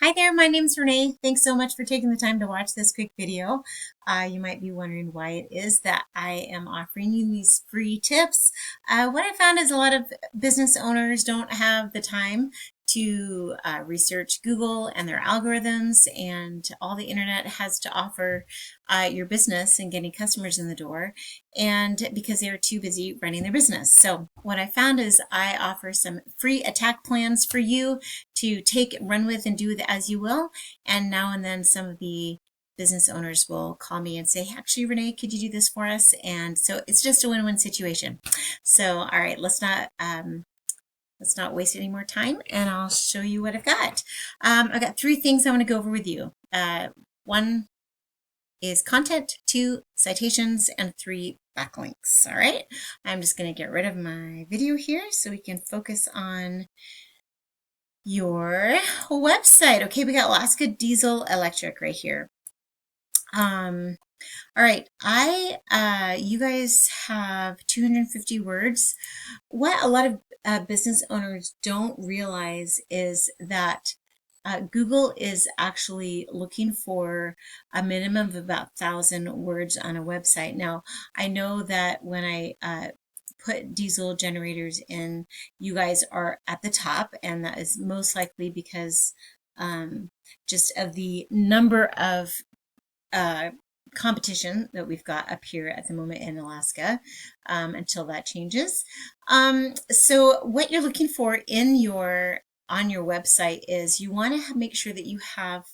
Hi there, my name's Renee. Thanks so much for taking the time to watch this quick video. You might be wondering why it is that I am offering you these free tips. What I found is a lot of business owners don't have the time to research Google and their algorithms and all the internet has to offer your business and getting customers in the door, and because they are too busy running their business. So what I found is I offer some free attack plans for you to take, run with, and do with as you will. And now and then some of the business owners will call me and say, actually, Renee, could you do this for us? And so it's just a win-win situation. So, all right, let's not waste any more time, and I'll show you what I've got. I've got three things I want to go over with you. One is content, two citations, and three backlinks. All right, I'm just going to get rid of my video here so we can focus on your website. Okay, we got Alaska Diesel Electric right here. All right, you guys have 250 words. What a lot of business owners don't realize is that Google is actually looking for a minimum of about 1,000 words on a website. Now, I know that when I put diesel generators in, you guys are at the top, and that is most likely because just of the number of competition that we've got up here at the moment in Alaska, until that changes. So what you're looking for on your website is you want to make sure that you have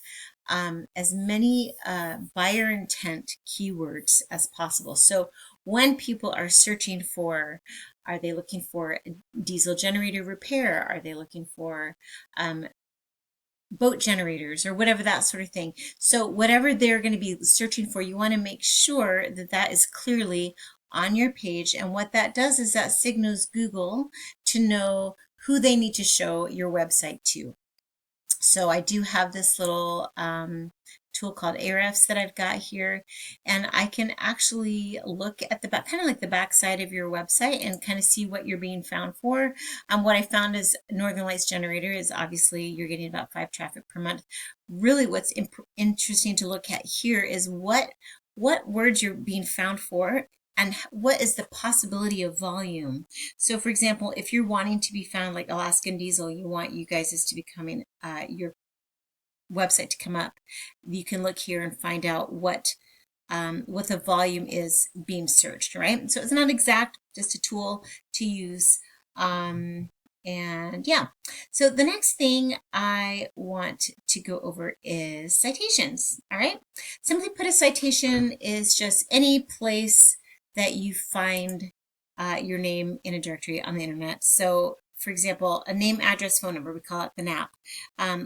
as many buyer intent keywords as possible. So when people are searching for, are they looking for diesel generator repair? Are they looking for boat generators or whatever, that sort of thing? So whatever they're going to be searching for, you want to make sure that that is clearly on your page. And what that does is that signals Google to know who they need to show your website to. So I do have this little tool called Ahrefs that I've got here, and I can actually look at the back, kind of like the back side of your website, and kind of see what you're being found for. What I found is Northern Lights Generator is obviously you're getting about 5 traffic per month. Really, what's interesting to look at here is what words you're being found for, and what is the possibility of volume. So for example, if you're wanting to be found like Alaskan Diesel, you want you guys to be coming, your website to come up, you can look here and find out what the volume is being searched, right? So it's not exact, just a tool to use. And yeah, so the next thing I want to go over is citations. All right, simply put, a citation is just any place that you find your name in a directory on the internet. So for example, a name, address, phone number, we call it the NAP.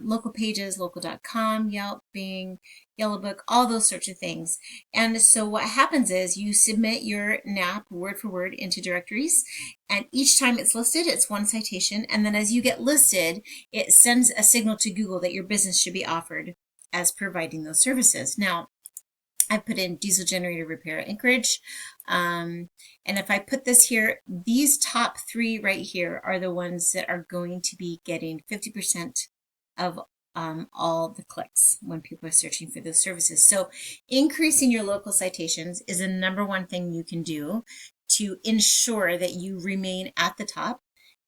Local pages, local.com, Yelp, Bing, Yellow Book, all those sorts of things. And so what happens is you submit your NAP word for word into directories, and each time it's listed, it's one citation. And then as you get listed, it sends a signal to Google that your business should be offered as providing those services. Now, I put in diesel generator repair at Anchorage. And if I put this here, these top three right here are the ones that are going to be getting 50% of all the clicks when people are searching for those services. So increasing your local citations is the number one thing you can do to ensure that you remain at the top.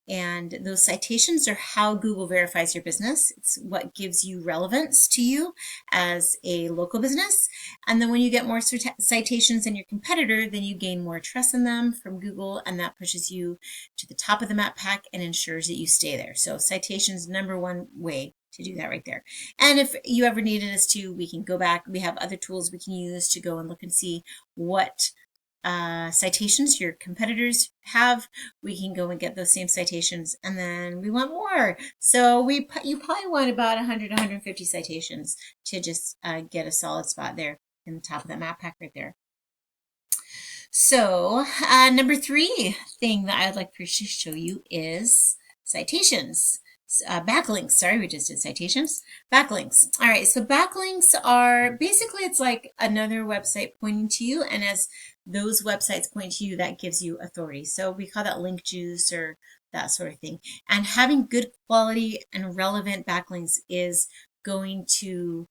And those citations are how Google verifies your business. It's what gives you relevance to you as a local business. And then when you get more citations than your competitor, then you gain more trust in them from Google, and that pushes you to the top of the map pack and ensures that you stay there. So citations, number one way to do that right there. And if you ever needed us to, we can go back. We have other tools we can use to go and look and see what citations your competitors have. We can go and get those same citations, and then we want more. So you probably want about 100, 150 citations to just get a solid spot there in the top of that map pack right there. So number three thing that I'd like to show you is citations. Backlinks. Sorry, we just did citations. Backlinks. All right, so backlinks are basically, it's like another website pointing to you, and as those websites point to you, that gives you authority. So we call that link juice or that sort of thing. And having good quality and relevant backlinks is going to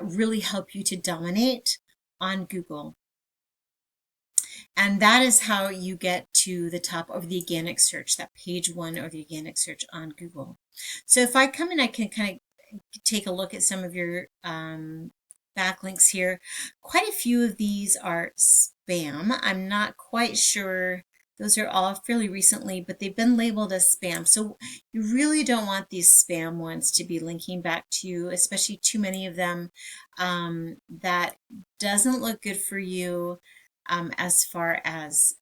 really help you to dominate on Google. And that is how you get to the top of the organic search, that page 1 or the organic search on Google. So if I come in, I can kind of take a look at some of your backlinks here. Quite a few of these are spam. I'm not quite sure. Those are all fairly recently, but they've been labeled as spam. So you really don't want these spam ones to be linking back to you, especially too many of them. That doesn't look good for you as far as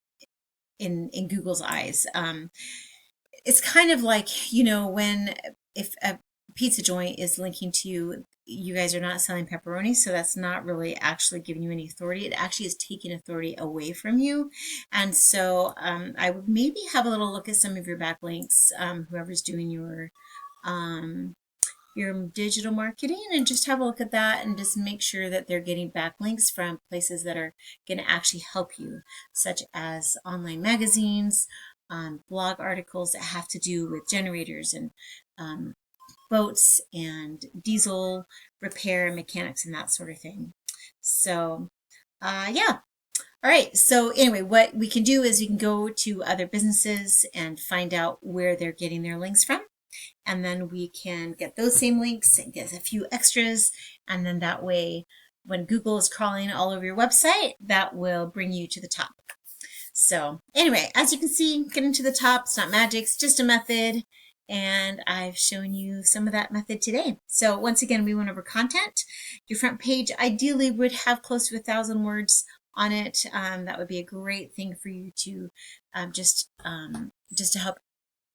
in Google's eyes. It's kind of like, you know, when if a pizza joint is linking to you, you guys are not selling pepperoni, so that's not really actually giving you any authority. It actually is taking authority away from you. And so I would maybe have a little look at some of your backlinks, whoever's doing your digital marketing, and just have a look at that and just make sure that they're getting backlinks from places that are going to actually help you, such as online magazines, blog articles that have to do with generators and boats and diesel repair and mechanics and that sort of thing. So yeah. All right. So anyway, what we can do is we can go to other businesses and find out where they're getting their links from. And then we can get those same links and get a few extras. And then that way, when Google is crawling all over your website, that will bring you to the top. So anyway, as you can see, getting to the top, it's not magic, it's just a method. And I've shown you some of that method today. So once again, we went over content. Your front page ideally would have close to 1,000 words on it. That would be a great thing for you to just to help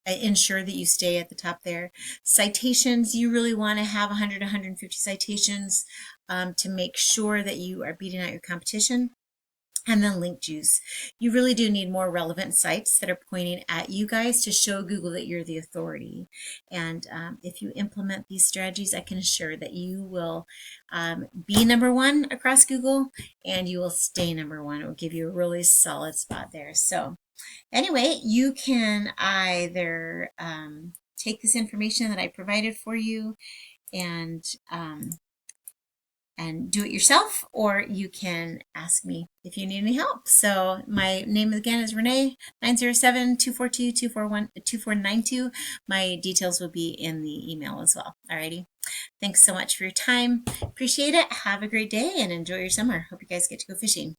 ensure that you stay at the top there. Citations, you really want to have 100, 150 citations to make sure that you are beating out your competition. And then link juice. You really do need more relevant sites that are pointing at you guys to show Google that you're the authority. And if you implement these strategies, I can assure that you will be #1 across Google, and you will stay #1. It will give you a really solid spot there. So anyway, you can either take this information that I provided for you and do it yourself, or you can ask me if you need any help. So my name again is Renee, 907-242-2492. My details will be in the email as well. Alrighty. Thanks so much for your time. Appreciate it. Have a great day and enjoy your summer. Hope you guys get to go fishing.